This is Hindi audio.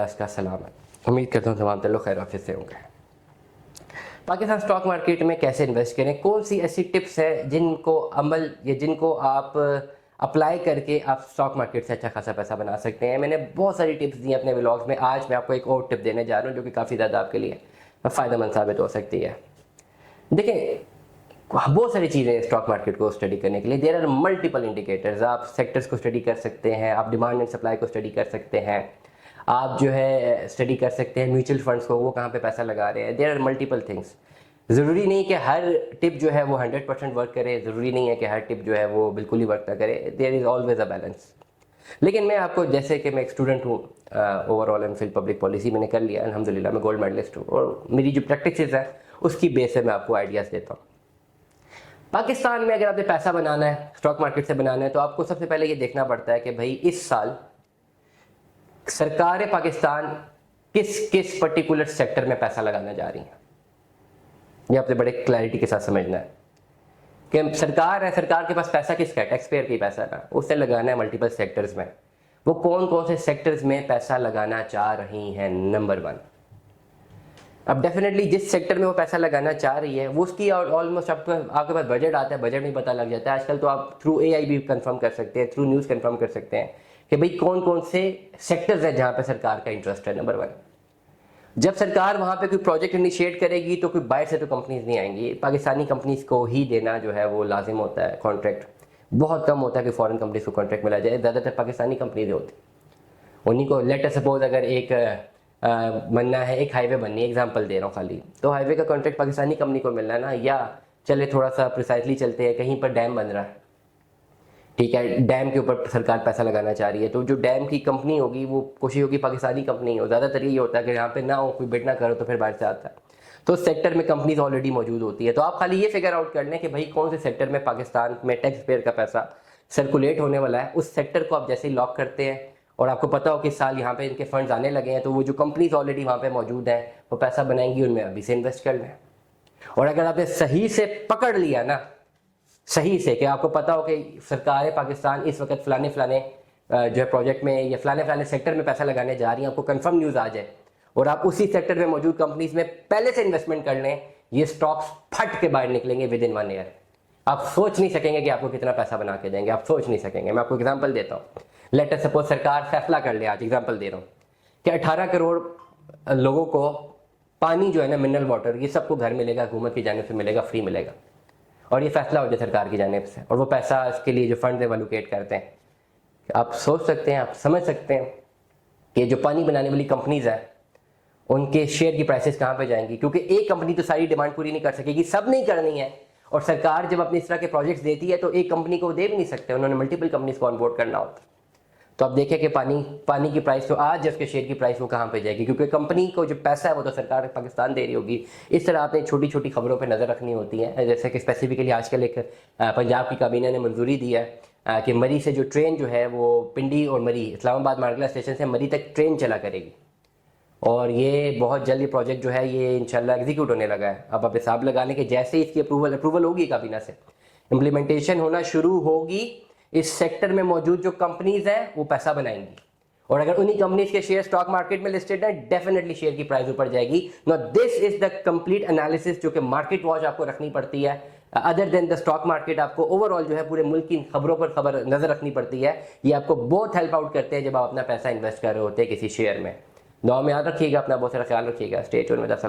ज़बरदस्त का सलाम है। उम्मीद करता हूँ तमाम लोग खैर ऑफिस से होंगे। पाकिस्तान स्टॉक मार्केट में कैसे इन्वेस्ट करें, कौन सी ऐसी टिप्स है जिनको अमल या जिनको आप अप्लाई करके आप स्टॉक मार्केट से अच्छा खासा पैसा बना सकते हैं। मैंने बहुत सारी टिप्स दी अपने व्लॉग्स में, आज मैं आपको एक और टिप देने जा रहा हूँ जो कि काफ़ी ज़्यादा आपके लिए फ़ायदेमंद साबित हो सकती है। देखिए, बहुत सारी चीज़ें हैं स्टॉक मार्केट को स्टडी करने के लिए। There are multiple indicators. आप सेक्टर्स को स्टडी कर सकते हैं, आप डिमांड एंड सप्लाई को स्टडी कर सकते हैं, आप जो है स्टडी कर सकते हैं म्यूचुअल फंड्स को, वो कहाँ पे पैसा लगा रहे हैं। There are multiple things. ज़रूरी नहीं कि हर टिप जो है वो 100% वर्क करे, ज़रूरी नहीं है कि हर टिप जो है वो बिल्कुल ही वर्क ना करे। There is always a balance. लेकिन मैं आपको, जैसे कि मैं एक स्टूडेंट हूँ, ओवरऑल एमफिल पब्लिक पॉलिसी मैंने कर लिया अल्हम्दुलिल्लाह, मैं गोल्ड मेडलिस्ट हूँ और मेरी जो प्रैक्टिसेस है उसकी बेस से मैं आपको आइडियाज़ देता हूँ। पाकिस्तान में अगर आपने पैसा बनाना है, स्टॉक मार्केट से बनाना है, तो आपको सबसे पहले ये देखना पड़ता है कि भाई इस साल सरकार पाकिस्तान किस किस पर्टिकुलर सेक्टर में पैसा लगाना जा रही है। ये आपने बड़े क्लैरिटी के साथ समझना है कि सरकार है, सरकार के पास पैसा किसका है, टैक्स पेयर की पैसा ना, उससे लगाना है मल्टीपल सेक्टर्स में। वो कौन कौन से सेक्टर्स में पैसा लगाना चाह रही हैं, नंबर 1। अब डेफिनेटली जिस सेक्टर में वो पैसा लगाना चाह रही है वो उसकी ऑलमोस्ट आपके पास बजट आता है, बजट में पता लग जाता है। आजकल तो आप थ्रू AI भी कंफर्म कर सकते हैं, थ्रू न्यूज़ कंफर्म कर सकते हैं कि भाई कौन कौन से सेक्टर्स हैं जहाँ पे सरकार का इंटरेस्ट है, नंबर 1। जब सरकार वहाँ पे कोई प्रोजेक्ट इनिशिएट करेगी तो कोई बाहर से तो कंपनीज नहीं आएंगी, पाकिस्तानी कंपनीज को ही देना जो है वो लाजिम होता है। कॉन्ट्रैक्ट बहुत कम होता है कि फॉरेन कंपनीज को कॉन्ट्रैक्ट मिला जाए, ज़्यादातर पाकिस्तानी कंपनीज होती, उन्हीं को। लेट अस सपोज अगर एक बनना है, एक हाईवे बननी है, एग्जांपल दे रहा हूँ खाली, तो हाईवे का कॉन्ट्रैक्ट पाकिस्तानी कंपनी को मिलना है ना। या चले थोड़ा सा प्रिसाइसली चलते हैं, कहीं पर डैम बन रहा है, ठीक है, डैम के ऊपर सरकार पैसा लगाना चाह रही है, तो जो डैम की कंपनी होगी वो कोशिश होगी पाकिस्तानी कंपनी हो। ज़्यादातर ये होता है कि यहाँ पे ना हो, कोई बिड ना करो तो फिर बाहर से आता है, तो सेक्टर में कंपनीज ऑलरेडी मौजूद होती है। तो आप खाली ये फिगर आउट कर लें कि भाई कौन से सेक्टर में पाकिस्तान में टैक्स पेयर का पैसा सर्कुलेट होने वाला है। उस सेक्टर को आप जैसे ही लॉक करते हैं और आपको पता हो कि इस साल यहाँ पे इनके फंड्स आने लगे हैं, तो वो जो कंपनीज ऑलरेडी वहाँ पे मौजूद हैं वो पैसा बनाएंगी, उनमें अभी से इन्वेस्ट कर लें। और अगर आपने सही से पकड़ लिया ना, सही से, कि आपको पता हो कि सरकार पाकिस्तान इस वक्त फलाने फलाने जो है प्रोजेक्ट में या फलाने फलाने सेक्टर में पैसा लगाने जा रही है, आपको कंफर्म न्यूज़ आ जाए और आप उसी सेक्टर में मौजूद कंपनीज में पहले से इन्वेस्टमेंट कर लें, ये स्टॉक्स फट के बाहर निकलेंगे विद इन 1 ईयर। आप सोच नहीं सकेंगे कि आपको कितना पैसा बना के देंगे, आप सोच नहीं सकेंगे। मैं आपको एग्जांपल देता हूँ। लेट अस सपोज सरकार फैसला कर ले, आज एग्जांपल दे रहा हूँ, कि 18 करोड़ लोगों को पानी जो है ना, मिनरल वाटर, ये सबको घर मिलेगा, हुकूमत की जानिब से मिलेगा, फ्री मिलेगा। और ये फैसला हो जाए सरकार की जानिब से, और वो पैसा इसके लिए जो फंड है एलोकेट करते हैं। आप सोच सकते हैं, आप समझ सकते हैं कि जो पानी बनाने वाली कंपनीज हैं उनके शेयर की प्राइसेस कहाँ पे जाएंगी, क्योंकि एक कंपनी तो सारी डिमांड पूरी नहीं कर सकेगी, सब नहीं करनी है। और सरकार जब अपनी इस तरह के प्रोजेक्ट्स देती है तो एक कंपनी को दे भी नहीं सकते, उन्होंने मल्टीपल कंपनीज को ऑनबोर्ड करना होता है। तो आप देखें कि पानी की प्राइस तो आज उसके शेयर की प्राइस वो कहाँ पे जाएगी, क्योंकि कंपनी को जो पैसा है वो तो सरकार पाकिस्तान दे रही होगी। इस तरह आपने छोटी छोटी खबरों पे नज़र रखनी होती है। जैसे कि स्पेसिफिकली आजकल एक पंजाब की काबीना ने मंजूरी दी है कि मरी से जो ट्रेन जो है वो पिंडी और मरी, इस्लामाबाद मार्गला स्टेशन से मरी तक ट्रेन चला करेगी। और ये बहुत जल्द ये प्रोजेक्ट जो है ये इंशाल्लाह एग्जीक्यूट होने लगा है। अब आप हिसाब लगा लें कि जैसे ही इसकी अप्रूवल होगी काबीना से, इम्प्लीमेंटेशन होना शुरू होगी, इस सेक्टर में मौजूद जो कंपनीज हैं वो पैसा बनाएंगी। और अगर उन्हीं कंपनीज के शेयर स्टॉक मार्केट में लिस्टेड है, डेफिनेटली शेयर की प्राइस ऊपर जाएगी। No, this is the complete analysis जो कि मार्केट वॉच आपको रखनी पड़ती है। Other than the stock market, आपको ओवरऑल जो है पूरे मुल्क की खबरों पर खबर नजर रखनी पड़ती है। ये आपको बहुत हेल्प आउट करते हैं जब आप अपना पैसा इन्वेस्ट कर रहे होते हैं किसी शेयर में। दुआ में याद रखिएगा, अपना बहुत सारा ख्याल रखिएगा। Stay tuned with us.